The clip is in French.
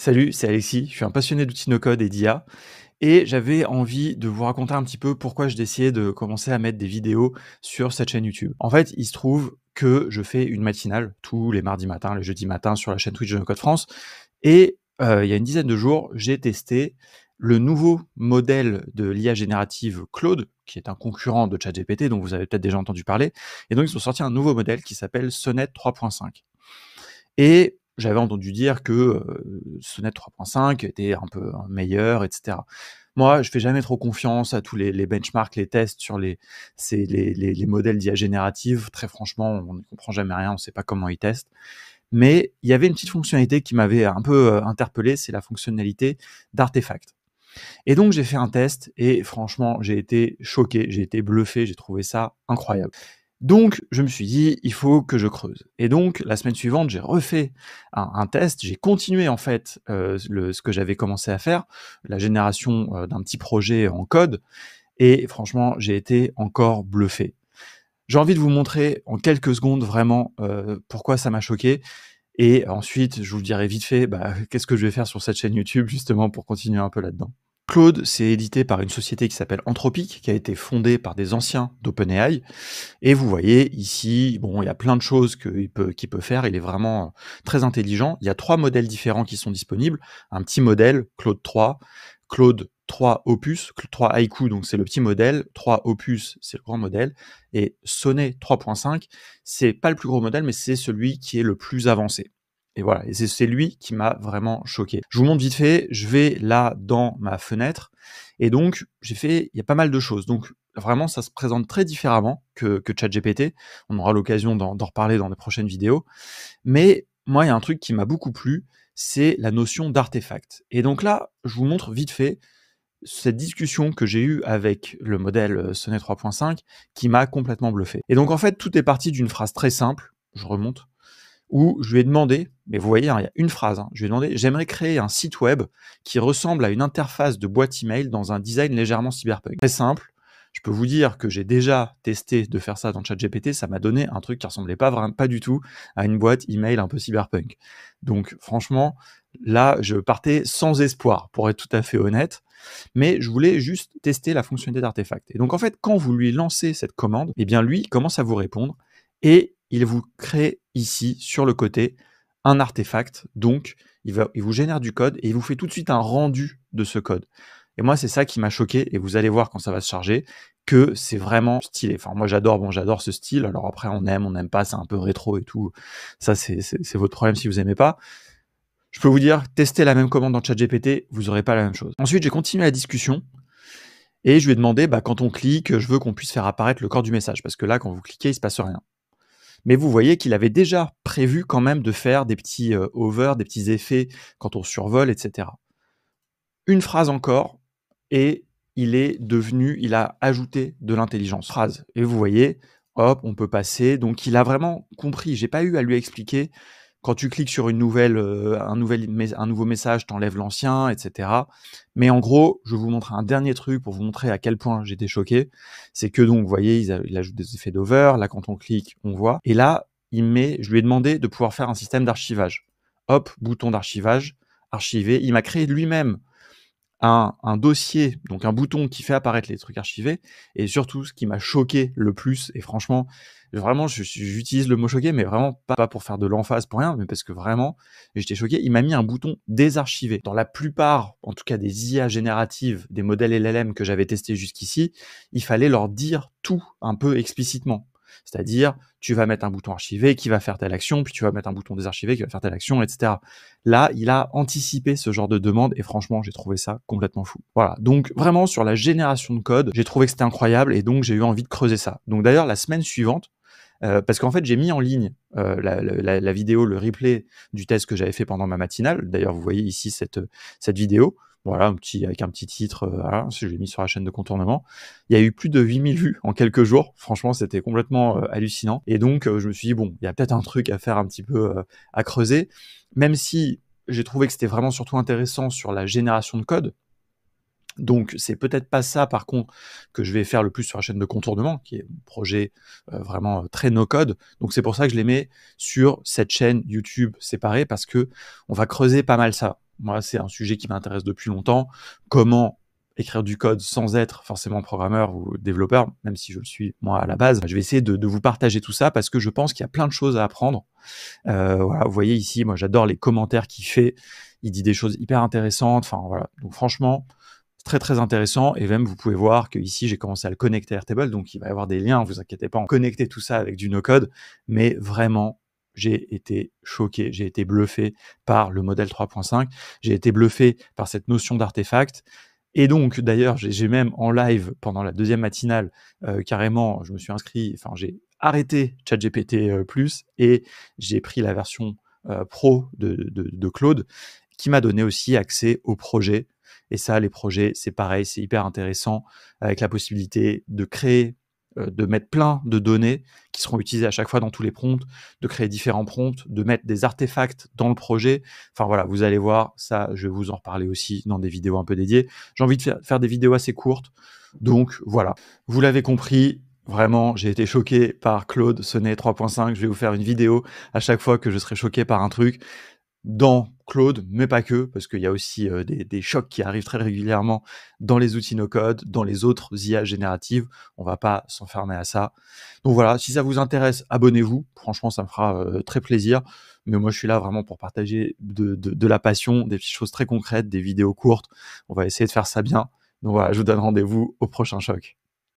Salut, c'est Alexis, je suis un passionné d'outils no-code et d'IA et j'avais envie de vous raconter un petit peu pourquoi je décidais de commencer à mettre des vidéos sur cette chaîne YouTube. En fait, il se trouve que je fais une matinale tous les mardis matins, les jeudis matins sur la chaîne Twitch de No-Code France et il y a une dizaine de jours, j'ai testé le nouveau modèle de l'IA générative Claude, qui est un concurrent de ChatGPT, dont vous avez peut-être déjà entendu parler. Et donc, ils ont sorti un nouveau modèle qui s'appelle Sonnet 3.5. Et j'avais entendu dire que Sonnet 3.5 était un peu meilleur, etc. Moi, je fais jamais trop confiance à tous les benchmarks, les tests sur les modèles d'IA générative. Très franchement, on ne comprend jamais rien, on ne sait pas comment ils testent. Mais il y avait une petite fonctionnalité qui m'avait un peu interpellé, c'est la fonctionnalité d'artefact. Et donc j'ai fait un test et franchement, j'ai été choqué, j'ai été bluffé, j'ai trouvé ça incroyable. Donc, je me suis dit, il faut que je creuse. Et donc, la semaine suivante, j'ai refait un test. J'ai continué, en fait, ce que j'avais commencé à faire, la génération d'un petit projet en code. Et franchement, j'ai été encore bluffé. J'ai envie de vous montrer en quelques secondes vraiment pourquoi ça m'a choqué. Et ensuite, je vous dirai vite fait qu'est-ce que je vais faire sur cette chaîne YouTube, justement, pour continuer un peu là-dedans. Claude, c'est édité par une société qui s'appelle Anthropic, qui a été fondée par des anciens d'OpenAI. Et vous voyez ici, bon, il y a plein de choses qu'il peut faire. Il est vraiment très intelligent. Il y a 3 modèles différents qui sont disponibles. Un petit modèle, Claude 3, Claude 3 Opus, Claude 3 Haiku, donc c'est le petit modèle. 3 Opus, c'est le grand modèle. Et Sonnet 3.5, c'est pas le plus gros modèle, mais c'est celui qui est le plus avancé. Et voilà, et c'est lui qui m'a vraiment choqué. Je vous montre vite fait, je vais là dans ma fenêtre, et donc il y a pas mal de choses. Donc vraiment, ça se présente très différemment que ChatGPT. On aura l'occasion d'en reparler dans les prochaines vidéos. Mais moi, il y a un truc qui m'a beaucoup plu, c'est la notion d'artefact. Et donc là, je vous montre vite fait cette discussion que j'ai eue avec le modèle Sonnet 3.5 qui m'a complètement bluffé. Et donc en fait, tout est parti d'une phrase très simple, je remonte, où je lui ai demandé, mais vous voyez, il y a une phrase, je lui ai demandé, j'aimerais créer un site web qui ressemble à une interface de boîte email dans un design légèrement cyberpunk. Très simple, je peux vous dire que j'ai déjà testé de faire ça dans ChatGPT, ça m'a donné un truc qui ressemblait pas du tout à une boîte email un peu cyberpunk. Donc franchement, là, je partais sans espoir, pour être tout à fait honnête, mais je voulais juste tester la fonctionnalité d'artefact. Et donc en fait, quand vous lui lancez cette commande, eh bien lui, il commence à vous répondre, et il vous crée ici, sur le côté, un artefact. Donc, il vous génère du code et il vous fait tout de suite un rendu de ce code. Et moi, c'est ça qui m'a choqué. Et vous allez voir quand ça va se charger que c'est vraiment stylé. Enfin, moi, j'adore ce style. Alors après, on n'aime pas, c'est un peu rétro et tout. Ça, c'est votre problème si vous aimez pas. Je peux vous dire, testez la même commande dans ChatGPT, vous n'aurez pas la même chose. Ensuite, j'ai continué la discussion. Et je lui ai demandé, quand on clique, je veux qu'on puisse faire apparaître le corps du message. Parce que là, quand vous cliquez, il se passe rien. Mais vous voyez qu'il avait déjà prévu quand même de faire des petits hover, des petits effets quand on survole, etc. Une phrase encore, et il a ajouté de l'intelligence. Phrase. Et vous voyez, hop, on peut passer. Donc il a vraiment compris. J'ai pas eu à lui expliquer. Quand tu cliques sur un nouveau message, t'enlèves l'ancien, etc. Mais en gros, je vous montre un dernier truc pour vous montrer à quel point j'étais choqué. C'est que donc, vous voyez, il ajoute des effets d'over. Là, quand on clique, on voit. Et là, je lui ai demandé de pouvoir faire un système d'archivage. Hop, bouton d'archivage, archiver. Il m'a créé lui-même un dossier, donc un bouton qui fait apparaître les trucs archivés. Et surtout, ce qui m'a choqué le plus, et franchement, j'utilise le mot choqué, mais vraiment pas pour faire de l'emphase, pour rien, mais parce que vraiment, j'étais choqué. Il m'a mis un bouton désarchiver. Dans la plupart, en tout cas des IA génératives, des modèles LLM que j'avais testés jusqu'ici, il fallait leur dire tout un peu explicitement. C'est-à-dire, tu vas mettre un bouton archivé qui va faire telle action, puis tu vas mettre un bouton désarchivé qui va faire telle action, etc. Là, il a anticipé ce genre de demande et franchement, j'ai trouvé ça complètement fou. Voilà, donc vraiment sur la génération de code, j'ai trouvé que c'était incroyable et donc j'ai eu envie de creuser ça. Donc d'ailleurs, la semaine suivante, parce qu'en fait, j'ai mis en ligne la vidéo, le replay du test que j'avais fait pendant ma matinale. D'ailleurs, vous voyez ici cette vidéo. Voilà, avec un petit titre, voilà, je l'ai mis sur la chaîne de contournement. Il y a eu plus de 8000 vues en quelques jours. Franchement, c'était complètement hallucinant. Et donc, je me suis dit, bon, il y a peut-être un truc à faire un petit peu à creuser. Même si j'ai trouvé que c'était vraiment surtout intéressant sur la génération de code. Donc, c'est peut-être pas ça, par contre, que je vais faire le plus sur la chaîne de contournement, qui est un projet vraiment très no-code. Donc, c'est pour ça que je les mets sur cette chaîne YouTube séparée, parce que on va creuser pas mal ça. moi, c'est un sujet qui m'intéresse depuis longtemps. Comment écrire du code sans être forcément programmeur ou développeur, même si je le suis moi à la base. Je vais essayer de vous partager tout ça parce que je pense qu'il y a plein de choses à apprendre. Voilà, vous voyez ici, moi j'adore les commentaires qu'il fait. Il dit des choses hyper intéressantes. Enfin voilà, donc franchement, c'est très très intéressant. Et même vous pouvez voir que ici j'ai commencé à le connecter à Airtable, donc il va y avoir des liens. Vous inquiétez pas, on connecter tout ça avec du no-code, mais vraiment j'ai été choqué, j'ai été bluffé par le modèle 3.5, j'ai été bluffé par cette notion d'artefact. Et donc, d'ailleurs, j'ai même en live, pendant la deuxième matinale, carrément, je me suis inscrit, enfin, j'ai arrêté ChatGPT et j'ai pris la version pro de Claude, qui m'a donné aussi accès aux projets. Et ça, les projets, c'est pareil, c'est hyper intéressant, avec la possibilité de créer, de mettre plein de données qui seront utilisées à chaque fois dans tous les prompts, de créer différents prompts, de mettre des artefacts dans le projet. Enfin voilà, vous allez voir, ça, je vais vous en reparler aussi dans des vidéos un peu dédiées. J'ai envie de faire des vidéos assez courtes. Donc voilà, vous l'avez compris, vraiment, j'ai été choqué par Claude Sonnet 3.5. Je vais vous faire une vidéo à chaque fois que je serai choqué par un truc dans Claude, mais pas que, parce qu'il y a aussi des chocs qui arrivent très régulièrement dans les outils no-code, dans les autres IA génératives. On va pas s'enfermer à ça. Donc voilà, si ça vous intéresse, abonnez-vous. Franchement, ça me fera très plaisir. Mais moi, je suis là vraiment pour partager de la passion, des petites choses très concrètes, des vidéos courtes. On va essayer de faire ça bien. Donc voilà, je vous donne rendez-vous au prochain choc.